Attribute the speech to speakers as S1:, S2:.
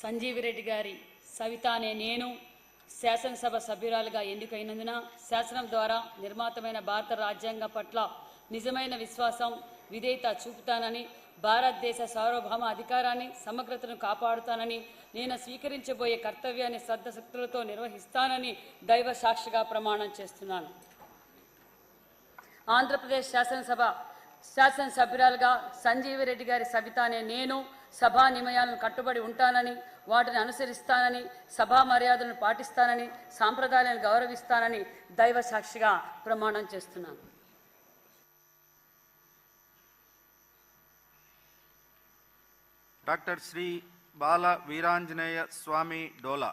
S1: సంజీవిరెడ్డి గారి సవిత అనే నేను శాసనసభ సభ్యురాలుగా ఎన్నికైనందున శాసనం ద్వారా నిర్మాతమైన భారత రాజ్యాంగం పట్ల నిజమైన విశ్వాసం విధేయత చూపుతానని, భారతదేశ సార్వభౌమ అధికారాన్ని సమగ్రతను కాపాడుతానని, నేను స్వీకరించబోయే కర్తవ్యాన్ని శ్రద్ధశక్తులతో నిర్వహిస్తానని దైవ సాక్షిగా ప్రమాణం చేస్తున్నాను. ఆంధ్రప్రదేశ్ శాసనసభ్యురాలుగా సంజీవిరెడ్డి గారి సవిత అనే నేను సభా నియమాలను కట్టుబడి ఉంటానని, వాటిని అనుసరిస్తానని, సభా మర్యాదలను పాటిస్తానని, సాంప్రదాయాలను గౌరవిస్తానని దైవ సాక్షిగా ప్రమాణం చేస్తున్నాను.
S2: డాక్టర్ శ్రీ బాల వీరాంజనేయ స్వామి డోలా.